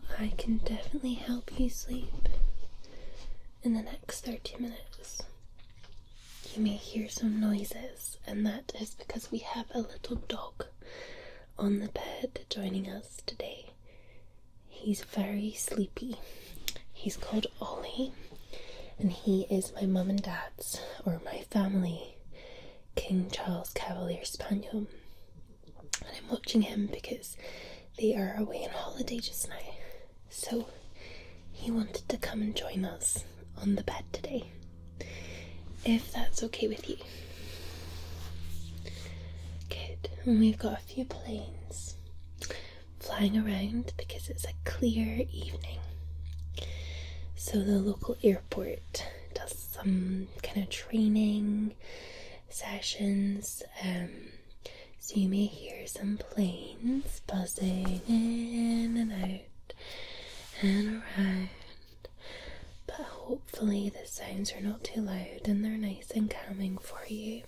Well, I can definitely help you sleep in the next 30 minutes. You may hear some noises, and that is because we have a little dog on the bed joining us today. He's very sleepy. He's called Ollie, and he is my mum and dad's, or my family, King Charles Cavalier Spaniel. And I'm watching him because they are away on holiday just now. So he wanted to come and join us on the bed today, if that's okay with you. Good. And we've got a few planes flying around because it's a clear evening. So the local airport does some kind of training sessions, so you may hear some planes buzzing in and out and around, but hopefully the sounds are not too loud and they're nice and calming for you.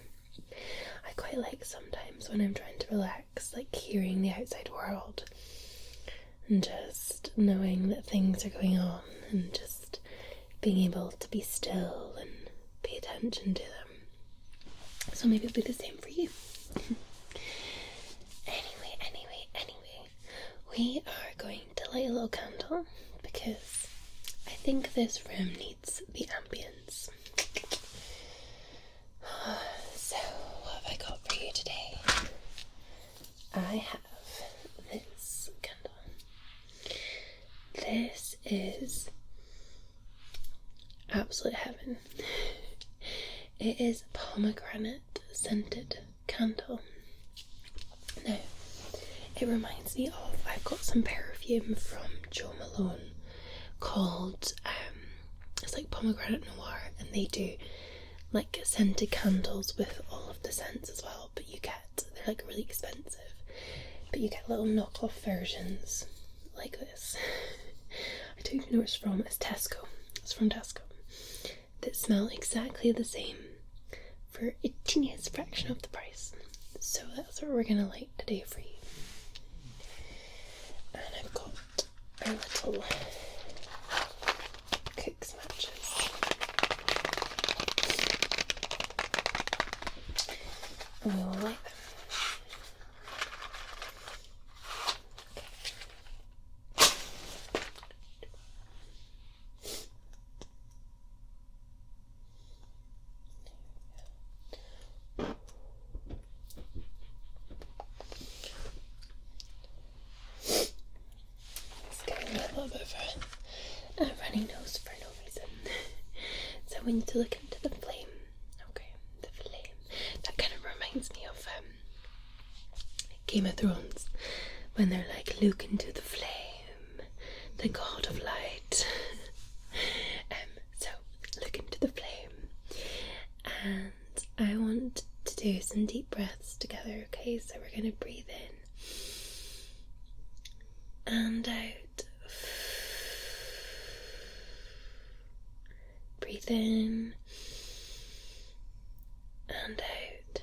I quite like sometimes when I'm trying to relax, like hearing the outside world and just knowing that things are going on and just being able to be still and pay attention to them. So maybe it'll be the same for you. Anyway, we are going to light a little candle because I think this room needs the ambience. So, what have I got for you today? I have this candle. This is absolute heaven. It is a pomegranate scented candle. Now, it reminds me of, I've got some perfume from Jo Malone called, it's like Pomegranate Noir, and they do like scented candles with all of the scents as well, but they're like really expensive, but you get little knockoff versions like this. I don't even know where it's from. It's Tesco. It's from Tesco. That smell exactly the same for a teeniest fraction of the price. So that's what we're gonna light today for you. And I've got our little Cook's matches. And we will light them. A runny nose for no reason. So we need to look into the flame. Okay, the flame. That kind of reminds me of Game of Thrones, when they're like, look into the flame, the god of light. So look into the flame, and I want to do some deep breaths together. Okay, so we're gonna breathe in and out. Breathe in and out,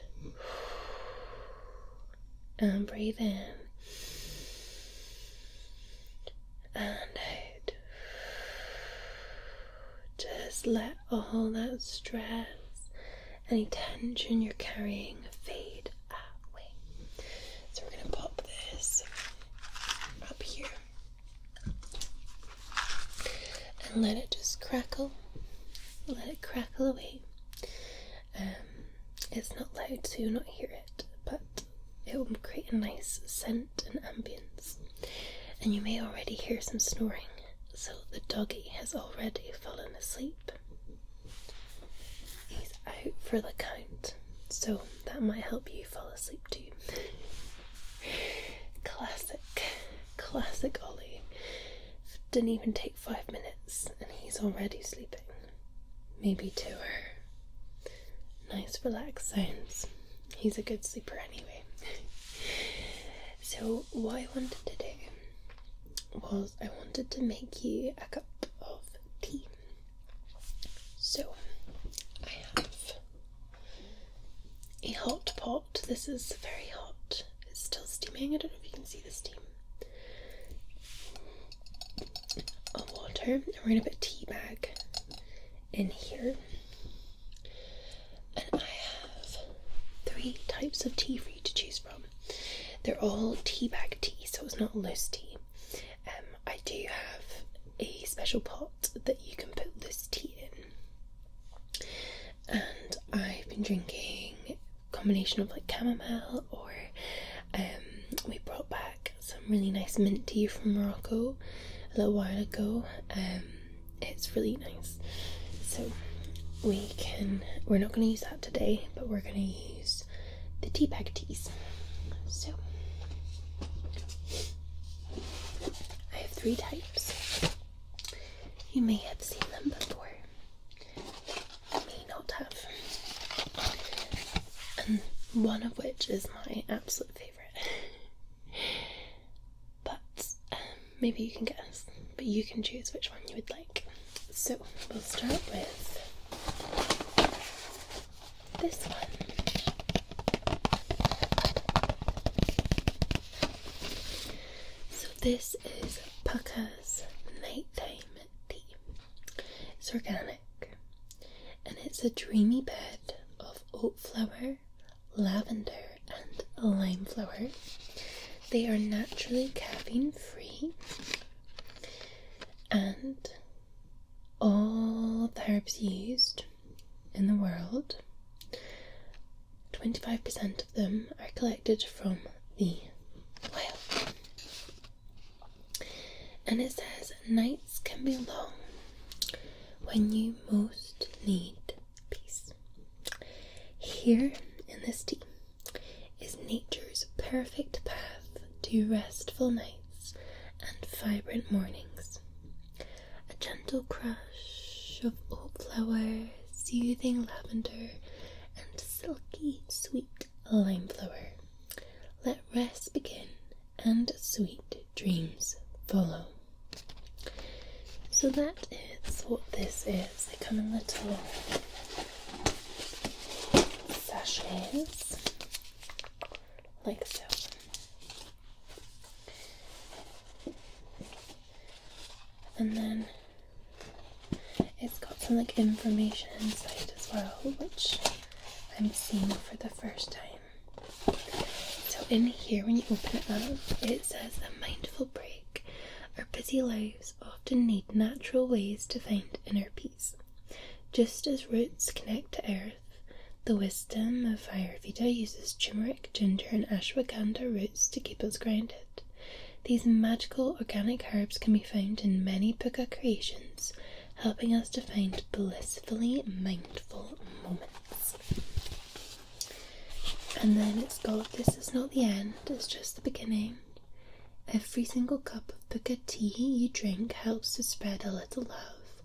and breathe in and out. Just let all that stress, any tension you're carrying, fade away. So we're going to pop this up here and let it just crackle. Let it crackle away. It's not loud, so you'll not hear it, but it will create a nice scent and ambience. And you may already hear some snoring, so the doggy has already fallen asleep. He's out for the count, so that might help you fall asleep too. Classic Ollie. Didn't even take 5 minutes and he's already sleeping. Maybe to her nice relaxed sounds. He's a good sleeper anyway. So what I wanted to do was I wanted to make you a cup of tea. So I have a hot pot. This is very hot. It's still steaming. I don't know if you can see the steam. and we're going to put a tea bag in here. And I have 3 types of tea for you to choose from. They're all tea bag tea, so it's not loose tea. I do have a special pot that you can put loose tea in. And I've been drinking a combination of like chamomile, or we brought back some really nice mint tea from Morocco a little while ago. It's really nice. So we're not going to use that today, but we're going to use the tea bag teas. So I have 3 types. You may have seen them before, you may not have. And one of which is my absolute favourite. But maybe you can guess, but you can choose which one you would like. So we'll start with this one. So this is Pucka's Nighttime Tea. It's organic, and it's a dreamy bed of oat flower, lavender and lime flower. They are naturally caffeine free, and all of the herbs used in the world, 25% of them are collected from the wild. And it says, nights can be long when you most need peace. Here in this tea is nature's perfect path to restful nights and vibrant mornings. A gentle crush of oat flower, soothing lavender, and silky sweet lime flower. Let rest begin and sweet dreams follow. So that is what this is. They come in little sachets, like so. And then it's got some like information inside as well, which I'm seeing for the first time. So in here, when you open it up, it says a mindful break. Our busy lives often need natural ways to find inner peace. Just as roots connect to earth, the wisdom of Ayurveda uses turmeric, ginger and ashwagandha roots to keep us grounded. These magical organic herbs can be found in many Pukka creations, helping us to find blissfully mindful moments. And then it's got, this is not the end, it's just the beginning. Every single cup of Pukka tea you drink helps to spread a little love.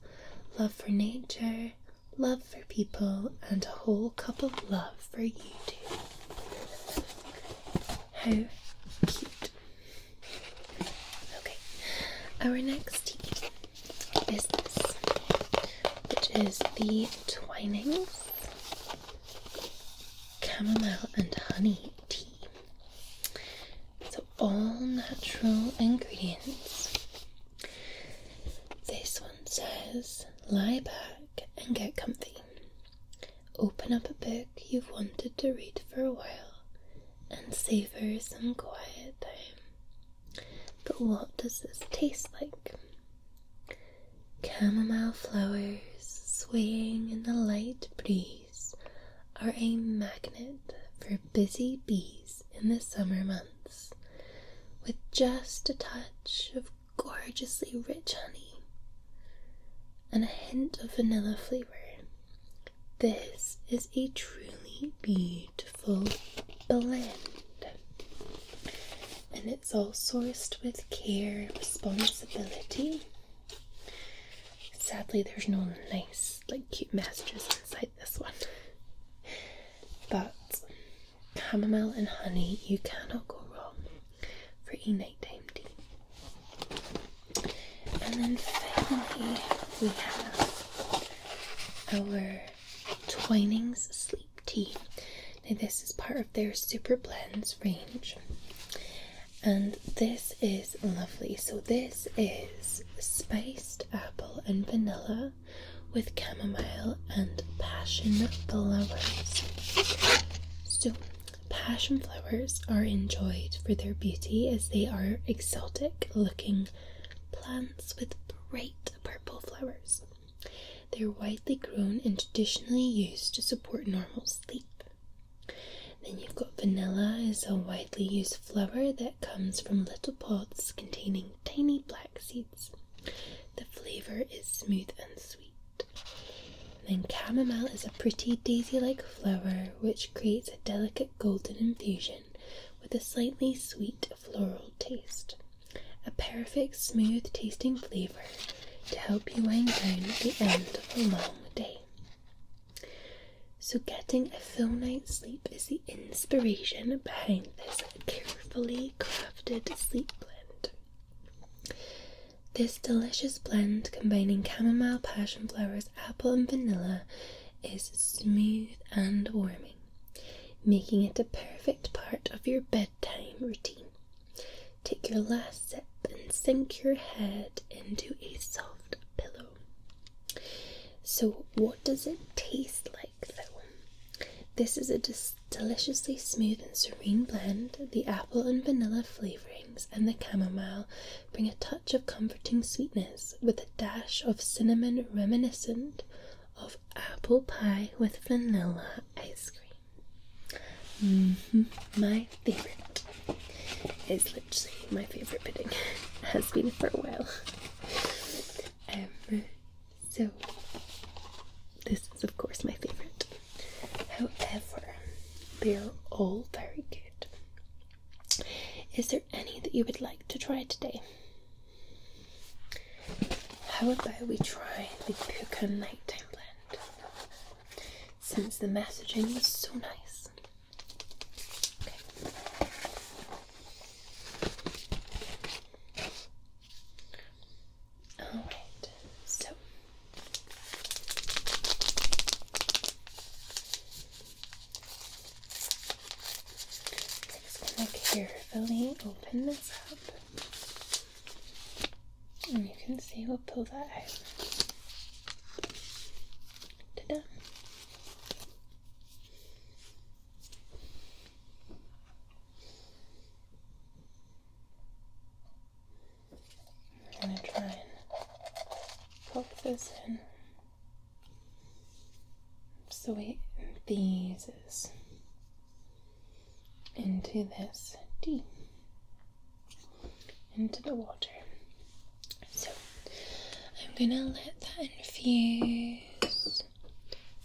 Love for nature, love for people, and a whole cup of love for you too. How cute. Okay, our next tea is this, which is the Twinings Chamomile and Honey Tea. So all natural ingredients. This one says, lie back and get comfy. Open up a book you've wanted to read for a while and savor some quiet time. But what does this taste like? Chamomile flowers swaying in the light breeze are a magnet for busy bees in the summer months, with just a touch of gorgeously rich honey and a hint of vanilla flavor. This is a truly beautiful blend, and it's all sourced with care and responsibility. Sadly, there's no nice, cute messages inside this one. But chamomile and honey, you cannot go wrong for a nighttime tea. And then finally, we have our Twinings Sleep Tea. Now, this is part of their Super Blends range, And this is lovely. So this is spiced apple and vanilla with chamomile and passion flowers. So passion flowers are enjoyed for their beauty as they are exotic looking plants with bright purple flowers. They're widely grown and traditionally used to support normal sleep. Then you've got vanilla, is a widely used flower that comes from little pods containing tiny black seeds. The flavour is smooth and sweet. Then chamomile is a pretty daisy-like flower which creates a delicate golden infusion with a slightly sweet floral taste. A perfect smooth tasting flavour to help you wind down at the end of a long day. So getting a full night's sleep is the inspiration behind this carefully crafted sleep blend. This delicious blend combining chamomile, passion flowers, apple and vanilla is smooth and warming, making it a perfect part of your bedtime routine. Take your last sip and sink your head into a soft pillow. So what does it taste like though? This is a deliciously smooth and serene blend. The apple and vanilla flavourings and the chamomile bring a touch of comforting sweetness with a dash of cinnamon reminiscent of apple pie with vanilla ice cream. My favourite. Is literally my favourite pudding. Has been for a while. So this is of course my favourite. However, they are all very good. Is there any that you would like to try today? How about we try the Puka Nighttime Blend? Since the messaging was so nice. Alright, so I'm just going to carefully open this up. And you can see we'll pull that out. Ta-da! I'm going to try and pop this in. So it infuses into this tea, into the water. So I'm gonna let that infuse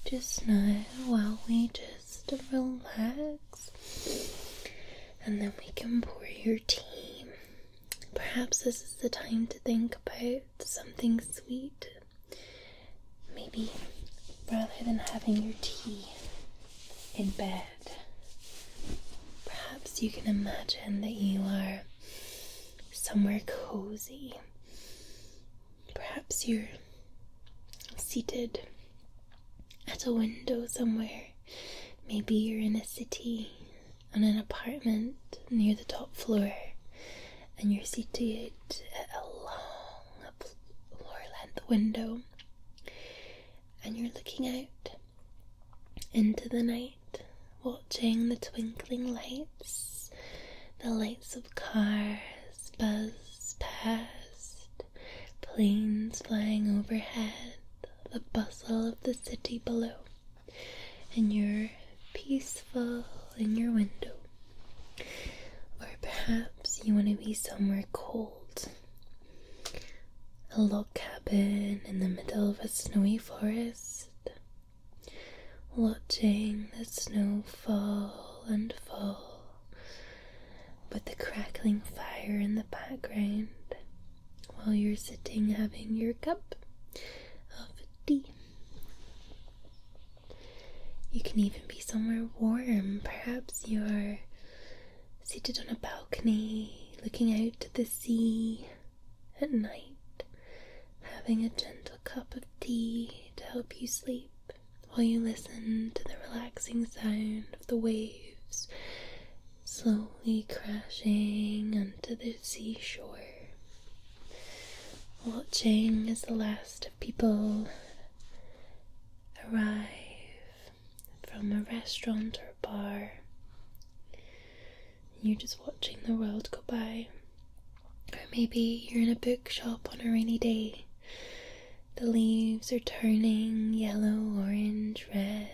just now while we just relax, and then we can pour your tea. Perhaps this is the time to think about something sweet. Maybe rather than having your tea in bed, perhaps you can imagine that you are somewhere cozy. Perhaps you're seated at a window somewhere. Maybe you're in a city, on an apartment near the top floor, and you're seated at a long floor-length window, and you're looking out into the night, watching the twinkling lights, the lights of cars buzz past, planes flying overhead, the bustle of the city below, and you're peaceful in your window. Or perhaps you want to be somewhere cold, a log cabin in the middle of a snowy forest, watching the snow fall and fall, with the crackling fire in the background, while you're sitting having your cup of tea. You can even be somewhere warm. Perhaps you are seated on a balcony, looking out to the sea at night, having a gentle cup of tea to help you sleep, while you listen to the relaxing sound of the waves slowly crashing onto the seashore, watching as the last of people arrive from a restaurant or bar. You're just watching the world go by. Or maybe you're in a bookshop on a rainy day. The leaves are turning yellow, orange, red.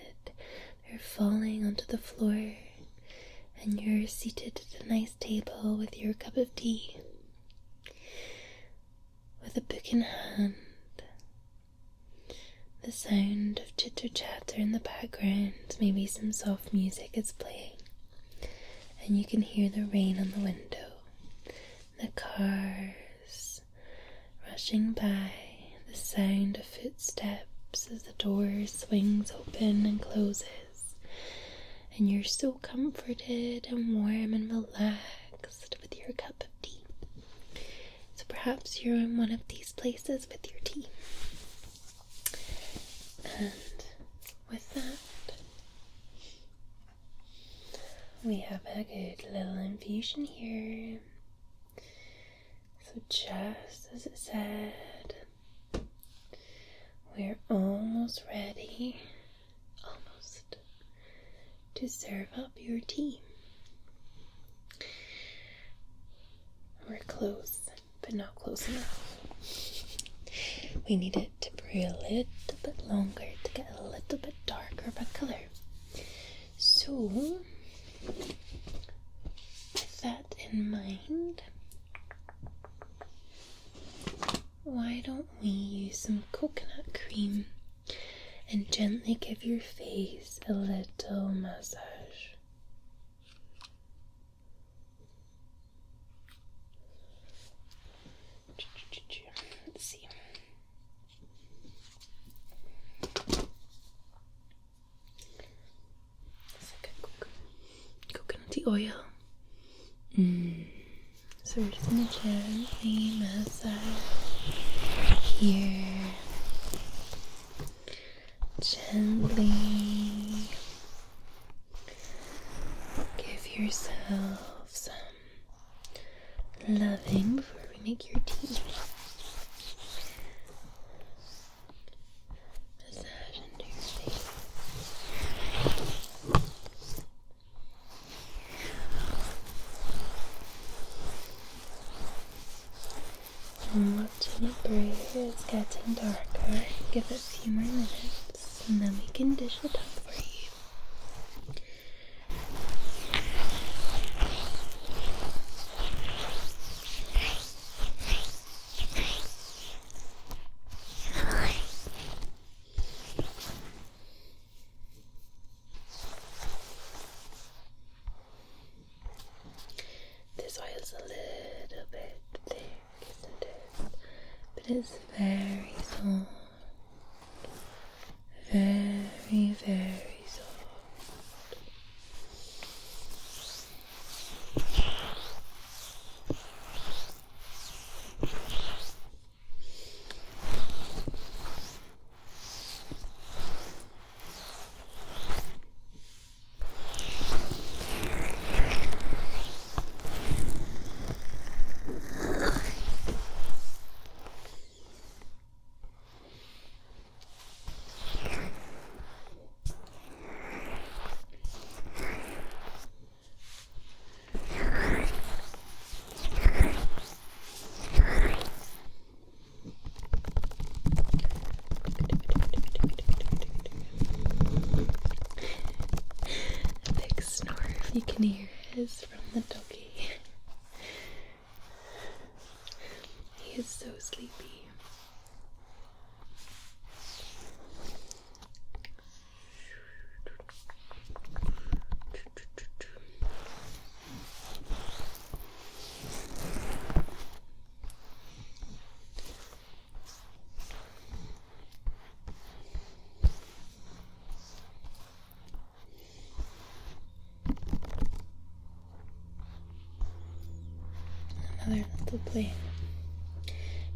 They're falling onto the floor. And you're seated at a nice table with your cup of tea, with a book in hand. The sound of chitter-chatter in the background, maybe some soft music is playing, and you can hear the rain on the window, the cars rushing by, the sound of footsteps as the door swings open and closes. And you're so comforted and warm and relaxed with your cup of tea. So perhaps you're in one of these places with your tea. And with that, we have a good little infusion here. So just as it said, we're almost ready. To serve up your tea. We're close, but not close enough. We need it to brew a little bit longer to get a little bit darker of a colour. So, with that in mind, why don't we use some coconut cream and gently give your face a little massage. Let's see. It's like a coconutty oil. So we're just going to gently massage here. Gently give yourself some loving before we make your tea. Massage into your face. And watching it brew is getting darker. Give it a few more minutes. And then we can dish it up for you. This oil's a little bit thick, isn't it? But it's very soft. Very, very soft. You can hear is from the doggy. He is so sleepy. Another little plate.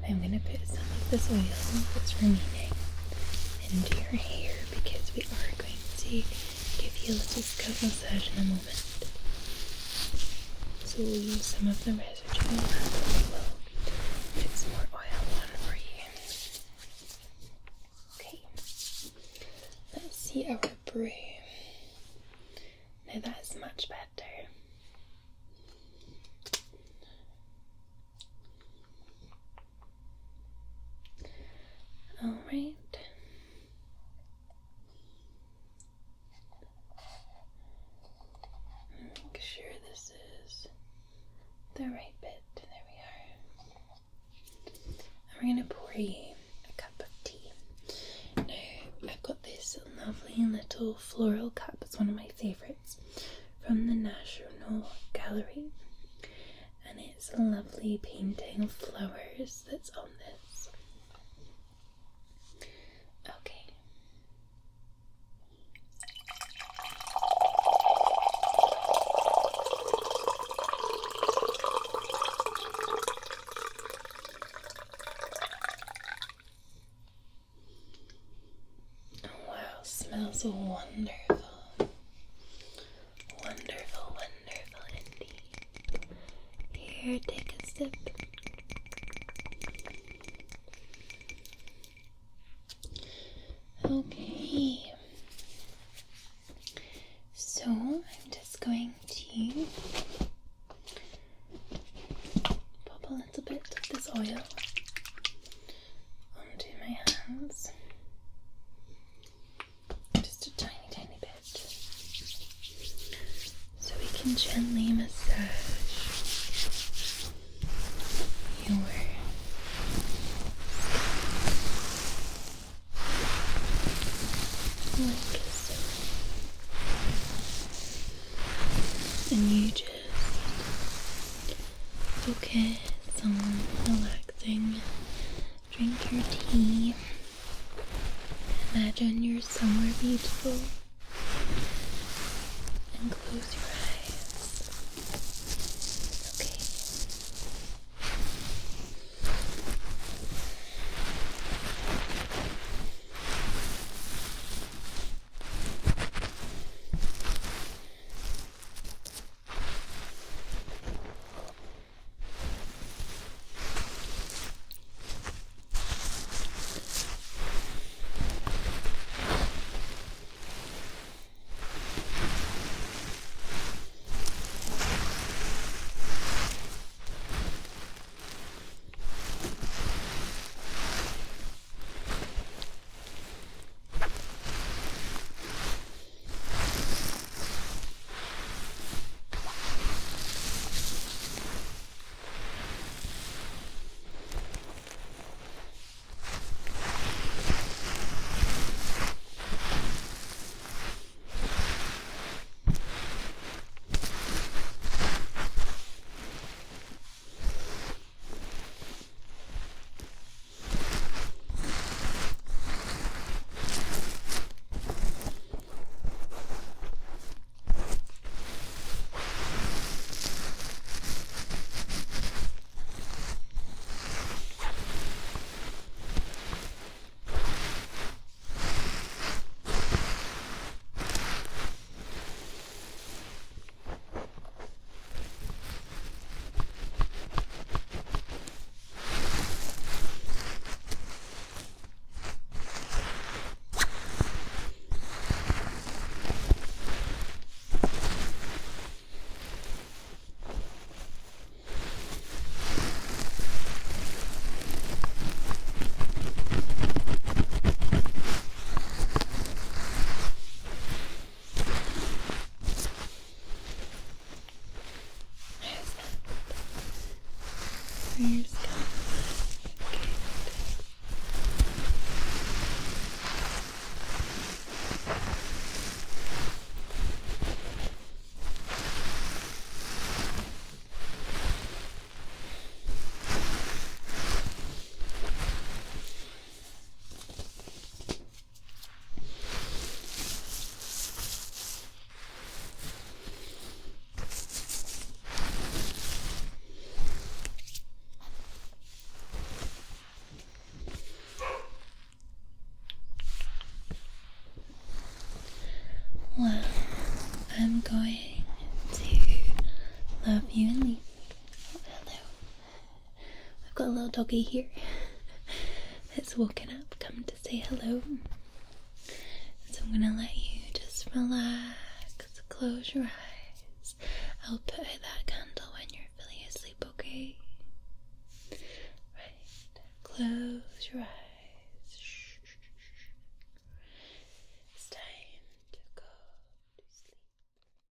I'm going to put some of this oil that's remaining into your hair because we are going to give you a little scalp massage in a moment. so we'll use some of the residue and we'll put some more oil on for you. Okay, let's see our brew. Now that is much better. Alright. Make sure this is the right bit. There we are. And we're going to pour you a cup of tea. Now, I've got this lovely little floral cup. It's one of my favourites from the National Gallery. And it's a lovely painting of flowers that's on this. Okay. Smells wonderful. Wonderful, wonderful indeed. Here, take a sip. Okay. So, I'm just going to pop a little bit of this oil onto my hands. Gently massage your skin like so, and you just focus on relaxing. Drink your tea. Imagine you're somewhere beautiful and close your eyes. love you and leave you. Oh, hello. I've got a little doggy here. It's woken up, come to say hello. So I'm gonna let you just relax, close your eyes. I'll put out that candle when you're fully asleep, okay? Right, close your eyes.